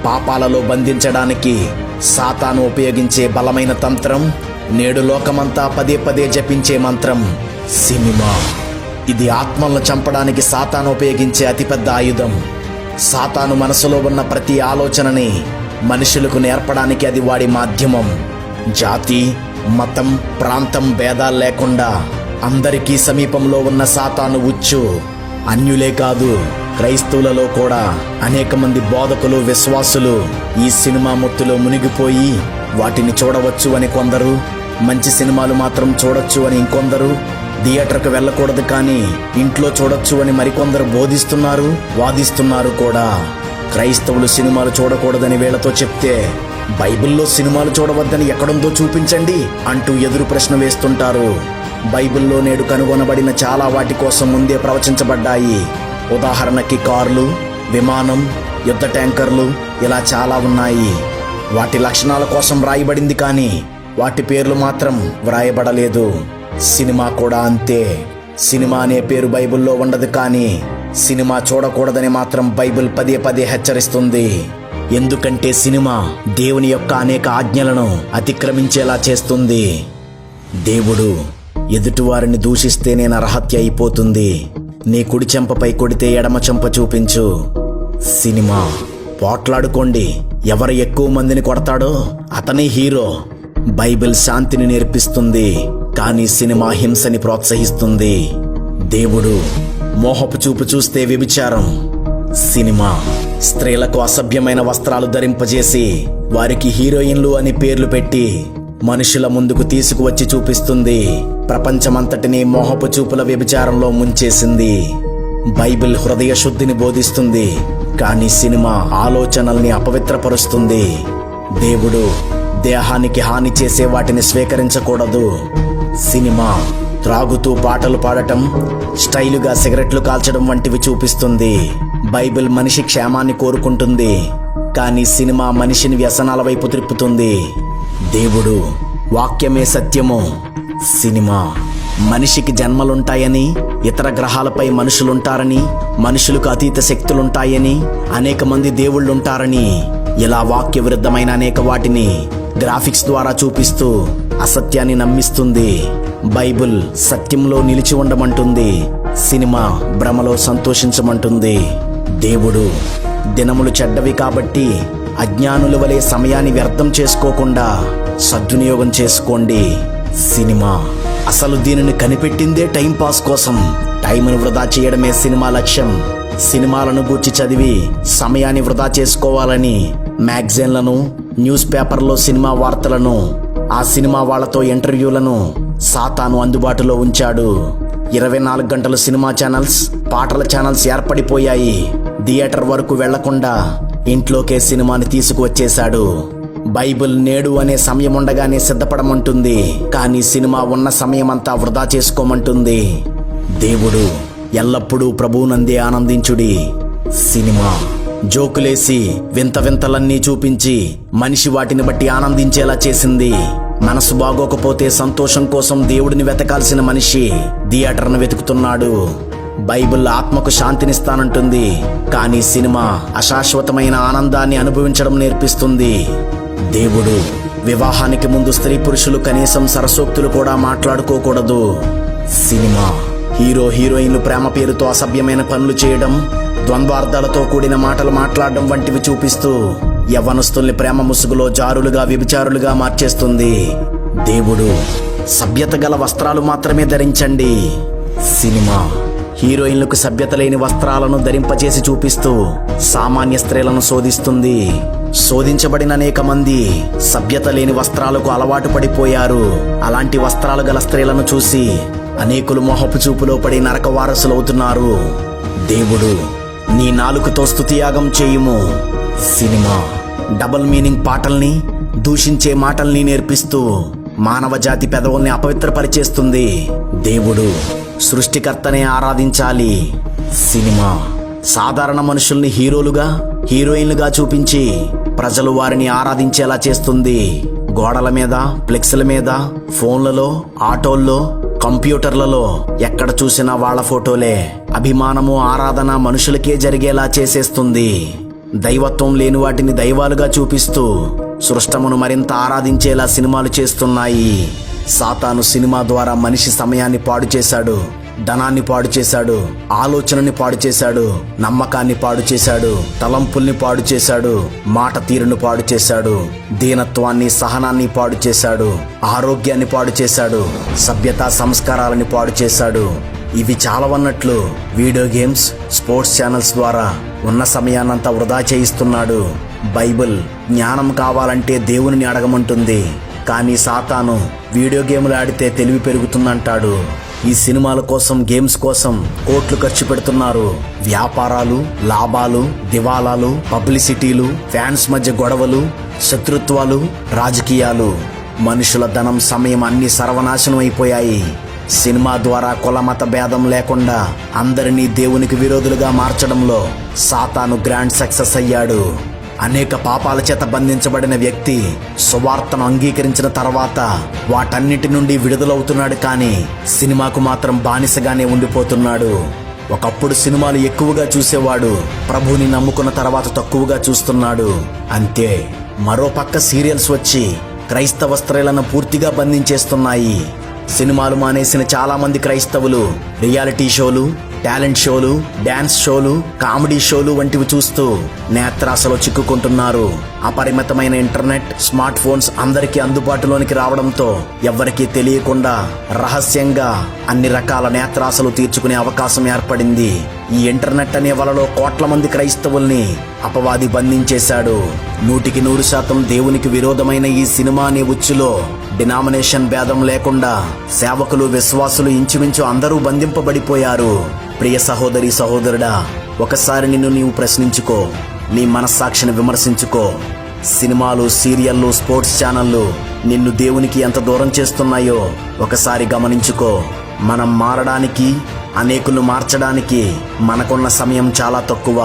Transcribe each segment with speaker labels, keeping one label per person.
Speaker 1: పాపాలలో బంధించడానికి సాతాను ఉపయోగించే బలమైన తంత్రం, నేడు లోకమంతా పదే పదే జపించే మంత్రం సినిమా. ఇది ఆత్మలను చంపడానికి సాతాను ఉపయోగించే అతిపెద్ద ఆయుధం. సాతాను మనసులో ఉన్న ప్రతి ఆలోచనని మనుషులకు నేర్పడానికి అది వాడి మాధ్యమం. జాతి, మతం, ప్రాంతం భేదాలు లేకుండా అందరికీ సమీపంలో ఉన్న సాతాను ఉచ్చు. అన్యులే కాదు, క్రైస్తవులలో కూడా అనేక మంది బోధకులు, విశ్వాసులు ఈ సినిమా మొత్తులో మునిగిపోయి వాటిని చూడవచ్చు అని కొందరు, మంచి సినిమాలు మాత్రం చూడొచ్చు అని ఇంకొందరు, థియేటర్కు వెళ్ళకూడదు కానీ ఇంట్లో చూడొచ్చు అని మరికొందరు బోధిస్తున్నారు, వాదిస్తున్నారు కూడా. క్రైస్తవులు సినిమాలు చూడకూడదని వీళ్లతో చెప్తే బైబిల్లో సినిమాలు చూడవద్దని ఎక్కడుందో చూపించండి అంటూ ఎదురు ప్రశ్న వేస్తుంటారు. బైబిల్లో నేడు కనుగొనబడిన చాలా వాటి కోసం ముందే ప్రవచించబడ్డాయి. ఉదాహరణకి కార్లు, విమానం, యుద్ధ ట్యాంకర్లు, ఇలా చాలా ఉన్నాయి. వాటి లక్షణాల కోసం వ్రాయబడింది కానీ వాటి పేర్లు మాత్రం వ్రాయబడలేదు. సినిమా కూడా అంతే. సినిమా అనే పేరు బైబిల్లో ఉండదు కానీ సినిమా చూడకూడదని మాత్రం బైబిల్ పదే పదే హెచ్చరిస్తుంది. ఎందుకంటే సినిమా దేవుని యొక్క అనేక ఆజ్ఞలను అతిక్రమించేలా చేస్తుంది. దేవుడు ఎదుటివారిని దూషిస్తేనే నరహత్య అయిపోతుంది. నీ కుడి చెంపపై కొడితే ఎడమ చెంప చూపించు. సినిమా పోట్లాడుకోండి, ఎవరు ఎక్కువ మందిని కొడతాడో అతనే హీరో. బైబిల్ శాంతిని నేర్పిస్తుంది కానీ సినిమా హింసని ప్రోత్సహిస్తుంది. దేవుడు మోహపు చూపు చూస్తే వ్యభిచారం. సినిమా స్త్రీలకు అసభ్యమైన వస్త్రాలు ధరింపజేసి వారికి హీరోయిన్లు అని పేర్లు పెట్టి మనుషుల ముందుకు తీసుకువచ్చి చూపిస్తుంది. ప్రపంచమంతటినీ మోహపు చూపుల వ్యభిచారంలో ముంచేసింది. బైబిల్ హృదయ శుద్ధిని బోధిస్తుంది కానీ సినిమా ఆలోచనల్ని అపవిత్రపరుస్తుంది. దేవుడు దేహానికి హాని చేసే వాటిని స్వీకరించకూడదు. సినిమా త్రాగుతూ పాటలు పాడటం, స్టైలుగా సిగరెట్లు కాల్చడం వంటివి చూపిస్తుంది. బైబిల్ మనిషి క్షేమాన్ని కోరుకుంటుంది కానీ సినిమా మనిషిని వ్యసనాల వైపు త్రిప్పుతుంది. దేవుడు వాక్యమే సత్యము. సినిమా మనిషికి జన్మలుంటాయని, ఇతర గ్రహాలపై మనుషులుంటారని, మనుషులకు అతీత శక్తులుంటాయని, అనేక మంది దేవుళ్ళుంటారని, ఇలా వాక్య విరుద్ధమైన అనేక వాటిని గ్రాఫిక్స్ ద్వారా చూపిస్తూ అసత్యాన్ని నమ్మిస్తుంది. బైబిల్ సత్యంలో నిలిచి ఉండమంటుంది, సినిమా భ్రమలో సంతోషించమంటుంది. దేవుడు దినములు చెడ్డవి కాబట్టి అజ్ఞానుల వలె సమయాన్ని వ్యర్థం చేసుకోకుండా సద్వినియోగం చేసుకోండి. సినిమా అసలు దీనిని కనిపెట్టిందే టైంపాస్ కోసం. టైంను వృధా చేయడమే సినిమా లక్ష్యం. సినిమాలను గూర్చి చదివి సమయాన్ని వృధా చేసుకోవాలని మ్యాగజైన్లను, న్యూస్ పేపర్లో సినిమా వార్తలను, ఆ సినిమా వాళ్లతో ఇంటర్వ్యూలను సాతాను అందుబాటులో ఉంచాడు. 24 గంటలు సినిమా ఛానల్స్, పాటల ఛానల్స్ ఏర్పడిపోయాయి. థియేటర్ వరకు వెళ్లకుండా ఇంట్లోకే సినిమాని తీసుకువచ్చేశాడు. బైబిల్ నేడు అనే సమయం ఉండగానే సిద్ధపడమంటుంది కానీ సినిమా ఉన్న సమయమంతా వృధా చేసుకోమంటుంది. దేవుడు ఎల్లప్పుడూ ప్రభువునందే ఆనందించుడి. సినిమా జోకులేసి వింత వింతలన్నీ చూపించి మనిషి వాటిని బట్టి ఆనందించేలా చేసింది. మనసు బాగోకపోతే సంతోషం కోసం దేవుడిని వెతకాల్సిన మనిషి థియేటర్ను వెతుకుతున్నాడు. బైబిల్ ఆత్మకు శాంతినిస్తానంటుంది కానీ సినిమా అశాశ్వతమైన ఆనందాన్ని అనుభవించడం నేర్పిస్తుంది. దేవుడు వివాహానికి ముందు స్త్రీ పురుషులు కనీసం సరసోక్తులు కూడా మాట్లాడుకోకూడదు. సినిమా హీరో హీరోయిన్లు ప్రేమ పేరుతో అసభ్యమైన పనులు చేయడం, ద్వంద్వార్థాలతో కూడిన మాటలు మాట్లాడడం వంటివి చూపిస్తూ యవ్వనస్తుల్ని ప్రేమ ముసుగులో జారులుగా, వ్యభిచారులుగా మార్చేస్తుంది. దేవుడు సభ్యత గల వస్త్రాలు మాత్రమే ధరించండి. సినిమా హీరోయిన్లకు సభ్యత లేని వస్త్రాలను ధరింపచేసి చూపిస్తూ సామాన్య స్త్రీలను శోధిస్తుంది. శోధించబడిన అనేక మంది సభ్యత లేని వస్త్రాలకు అలవాటు పడిపోయారు. అలాంటి వస్త్రాలు గల స్త్రీలను చూసి అనేకులు మోహపు చూపులో పడి నరక వారసులవుతున్నారు. దేవుడు నీ నాలుకతో స్తుతియాగం చేయుము. సినిమా డబుల్ మీనింగ్ పాటల్ని, దూషించే మాటల్ని నేర్పిస్తూ మానవ జాతి పెదవుల్ని అపవిత్రపరిచేస్తుంది. దేవుడు సృష్టికర్తనే ఆరాధించాలి. సినిమా సాధారణ మనుషుల్ని హీరోలుగా, హీరోయిన్లుగా చూపించి ప్రజలు వారిని ఆరాధించేలా చేస్తుంది. గోడల మీద, ఫ్లెక్స్ల మీద, ఫోన్లలో, ఆటోల్లో, కంప్యూటర్లలో ఎక్కడ చూసినా వాళ్ళ ఫోటోలే. అభిమానము, ఆరాధన మనుషులకే జరిగేలా చేసేస్తుంది. దైవత్వం లేని వాటిని దైవాలుగా చూపిస్తూ సృష్టమును మరింత ఆరాధించేలా సినిమాలు చేస్తున్నాయి. సాతాను సినిమా ద్వారా మనిషి సమయాన్ని పాడు చేశాడు, ధనాన్ని పాడు చేశాడు, ఆలోచనని పాడు చేశాడు, నమ్మకాన్ని పాడు చేశాడు, తలంపుల్ని పాడు చేశాడు, మాట తీరును పాడు చేశాడు, దీనత్వాన్ని సహనాన్ని పాడు చేశాడు, ఆరోగ్యాన్ని పాడు చేశాడు, సభ్యతా సంస్కారాలని పాడు చేశాడు. ఇవి చాలవన్నట్లు వీడియో గేమ్స్, స్పోర్ట్స్ ఛానల్స్ ద్వారా ఉన్న సమయాన్నంతా వృధా చేయిస్తున్నాడు. బైబిల్ జ్ఞానం కావాలంటే దేవునిని అడగమంటుంది, కానీ సాతాను వీడియో గేమ్లు ఆడితే తెలివి పెరుగుతుందంటాడు. ఈ సినిమాల కోసం, గేమ్స్ కోసం కోట్లు ఖర్చు పెడుతున్నారు. వ్యాపారాలు, లాభాలు, దివాలాలు, పబ్లిసిటీలు, ఫ్యాన్స్ మధ్య గొడవలు, శత్రుత్వాలు, రాజకీయాలు, మనుషుల ధనం, సమయం అన్ని సర్వనాశనం అయిపోయాయి. సినిమా ద్వారా కుల మత భేదం లేకుండా అందరినీ దేవునికి విరోధులుగా మార్చడంలో సాతాను గ్రాండ్ సక్సెస్ అయ్యాడు. అనేక పాపాల చేత బంధించబడిన వ్యక్తి సువార్తను అంగీకరించిన తర్వాత వాటన్నిటి నుండి విడుదలవుతున్నాడు, కానీ సినిమాకు మాత్రం బానిసగానే ఉండిపోతున్నాడు. ఒకప్పుడు సినిమాలు ఎక్కువగా చూసేవాడు, ప్రభువుని నమ్ముకున్న తర్వాత తక్కువగా చూస్తున్నాడు. అంతే. మరోపక్క సీరియల్స్ వచ్చి క్రైస్తవ స్త్రీలను పూర్తిగా బంధించేస్తున్నాయి. సినిమాలు మానేసిన చాలా మంది క్రైస్తవులు రియాలిటీ షోలు, టాలెంట్ షోలు, డాన్స్ షోలు, కామెడీ షోలు వంటివి చూస్తూ నేత్రాశలో చిక్కుకుంటున్నారు. అపరిమితమైన ఇంటర్నెట్, స్మార్ట్ ఫోన్స్ అందరికీ అందుబాటులోనికి రావడంతో ఎవ్వరికీ తెలియకుండా రహస్యంగా అన్ని రకాల నేత్రాశలు తీర్చుకునే అవకాశం ఏర్పడింది. ఈ ఇంటర్నెట్ అనే వలలో కోట్ల మంది క్రైస్తవుల్ని అపవాది బంధించేశాడు. 100% దేవునికి విరోధమైన ఈ సినిమా అనే ఉచ్చులో డినామినేషన్ భేదం లేకుండా సేవకులు, విశ్వాసులు ఇంచుమించు అందరూ బంధింపబడిపోయారు. ప్రియ సహోదరి, సహోదరుడా, ఒకసారి నిన్ను నీవు ప్రశ్నించుకో, నీ మనస్సాక్షిని విమర్శించుకో. సినిమాలు, సీరియళ్ళు, స్పోర్ట్స్ ఛానళ్ళు నిన్ను దేవునికి ఎంత దూరం చేస్తున్నాయో ఒకసారి గమనించుకో. మనం మారడానికి, అనేకులను మార్చడానికి మనకున్న సమయం చాలా తక్కువ.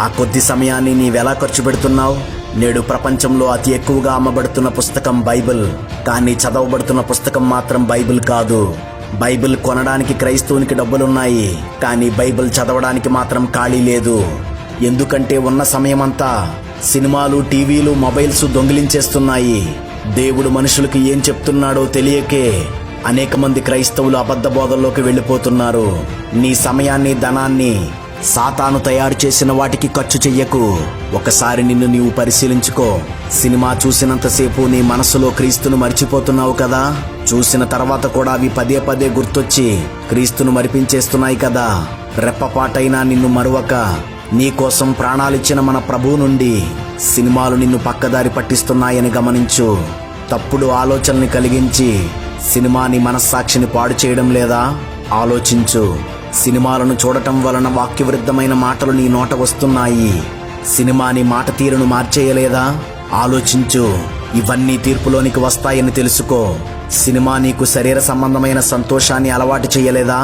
Speaker 1: ఆ కొద్ది సమయాన్ని నీవెలా ఖర్చు పెడుతున్నావు? నేడు ప్రపంచంలో అతి ఎక్కువగా అమ్మబడుతున్న పుస్తకం బైబిల్, కానీ చదవబడుతున్న పుస్తకం మాత్రం బైబిల్ కాదు. బైబిల్ కొనడానికి క్రైస్తవునికి డబ్బులున్నాయి, కానీ బైబిల్ చదవడానికి మాత్రం ఖాళీ లేదు. ఎందుకంటే ఉన్న సమయమంతా సినిమాలు, టీవీలు, మొబైల్స్ దొంగిలించేస్తున్నాయి. దేవుడు మనుషులకు ఏం చెప్తున్నాడో తెలియకే అనేక మంది క్రైస్తవులు అబద్ధ బోధల్లోకి వెళ్ళిపోతున్నారు. నీ సమయాన్ని, ధనాన్ని సాతాను తయారు చేసిన వాటికి ఖర్చు చెయ్యకు. ఒకసారి నిన్ను నీవు పరిశీలించుకో. సినిమా చూసినంతసేపు నీ మనసులో క్రీస్తును మరిచిపోతున్నావు కదా. చూసిన తర్వాత కూడా అవి పదే పదే గుర్తొచ్చి క్రీస్తును మరిపించేస్తున్నాయి కదా. రెప్పపాటైనా నిన్ను మరువక నీ కోసం ప్రాణాలిచ్చిన మన ప్రభువు నుండి సినిమాలు నిన్ను పక్కదారి పట్టిస్తున్నాయని గమనించు. తప్పుడు ఆలోచనల్ని కలిగించి సినిమా నీ మనస్సాక్షిని పాడు చేయడం లేదా? ఆలోచించు. సినిమాలను చూడటం వలన వాక్యవిరుద్ధమైన మాటలు నీ నోట వస్తున్నాయి. సినిమా నీ మాట తీరును మార్చేయలేదా? ఆలోచించు. ఇవన్నీ తీర్పులోనికి వస్తాయని తెలుసుకో. సినిమా నీకు శరీర సంబంధమైన సంతోషాన్ని అలవాటు చేయలేదా?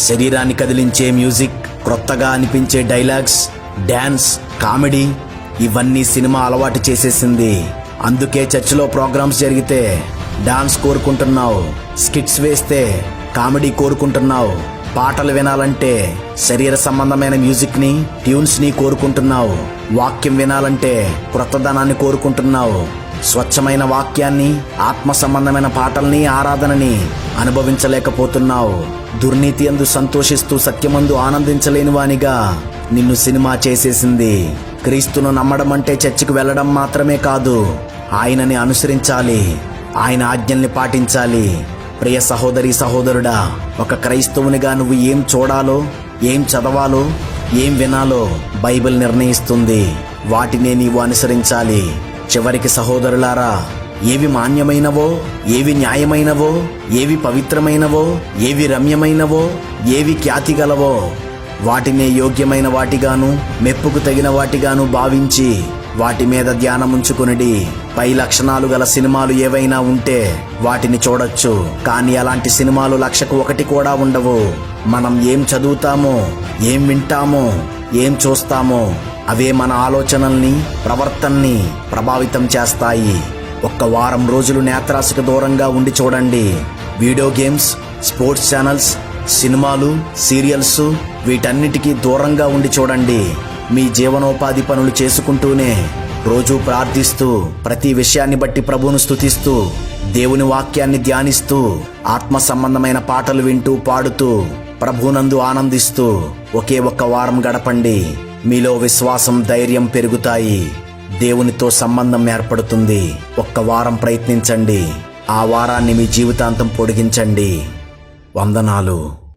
Speaker 1: శరీరాన్ని కదిలించే మ్యూజిక్, క్రొత్తగా అనిపించే డైలాగ్స్, డాన్స్, కామెడీ ఇవన్నీ సినిమా అలవాటు చేసేసింది. అందుకే చర్చిలో ప్రోగ్రామ్స్ జరిగితే డాన్స్ కోరుకుంటున్నావు, స్కిట్స్ వేస్తే కామెడీ కోరుకుంటున్నావు, పాటలు వినాలంటే శరీర సంబంధమైన మ్యూజిక్ ని, ట్యూన్స్ ని కోరుకుంటున్నావు, వాక్యం వినాలంటే క్రొత్తదనాన్ని కోరుకుంటున్నావు. స్వచ్ఛమైన వాక్యాన్ని, ఆత్మ సంబంధమైన పాటల్ని, ఆరాధనని అనుభవించలేకపోతున్నావు. దుర్నీతి యందు సంతోషిస్తూ సత్యమందు ఆనందించలేని వానిగా నిన్ను సినిమా చేసేసింది. క్రీస్తును నమ్మడం అంటే చర్చికి వెళ్ళడం మాత్రమే కాదు, ఆయనని అనుసరించాలి, ఆయన ఆజ్ఞల్ని పాటించాలి. ప్రియ సహోదరి, సహోదరుడా, ఒక క్రైస్తవునిగా నువ్వు ఏం చూడాలో, ఏం చదవాలో, ఏం వినాలో బైబిల్ నిర్ణయిస్తుంది. వాటినే నీవు అనుసరించాలి. చివరికి సహోదరులారా, ఏవి మాన్యమైనవో, ఏవి న్యాయమైనవో, ఏవి పవిత్రమైనవో, ఏవి రమ్యమైనవో, ఏవి ఖ్యాతి గలవో వాటినే యోగ్యమైన వాటిగాను, మెప్పుకు తగిన వాటిగాను భావించి వాటి మీద ధ్యానముంచుకునిడి. పై లక్షణాలు గల సినిమాలు ఏవైనా ఉంటే వాటిని చూడొచ్చు, కానీ అలాంటి సినిమాలు 1,00,000 కూడా ఉండవు. మనం ఏం చదువుతామో, ఏం వింటామో, ఏం చూస్తామో అవే మన ఆలోచనల్ని, ప్రవర్తనని ప్రభావితం చేస్తాయి. ఒక్క వారం రోజులు నేత్రాశకు దూరంగా ఉండి చూడండి. వీడియో గేమ్స్, స్పోర్ట్స్ ఛానల్స్, సినిమాలు, సీరియల్స్ వీటన్నిటికీ దూరంగా ఉండి చూడండి. మీ జీవనోపాధి పనులు చేసుకుంటూనే, రోజూ ప్రార్థిస్తూ, ప్రతి విషయాన్ని బట్టి ప్రభువును స్తుతిస్తూ, దేవుని వాక్యాన్ని ధ్యానిస్తూ, ఆత్మ సంబంధమైన పాటలు వింటూ పాడుతూ, ప్రభువునందు ఆనందిస్తూ ఒకే ఒక్క వారం గడపండి. మీలో విశ్వాసం, ధైర్యం పెరుగుతాయి. దేవునితో సంబంధం ఏర్పడుతుంది. ఒక్క వారం ప్రయత్నించండి. ఆ వారాన్ని మీ జీవితాంతం పొడిగించండి. వందనాలు.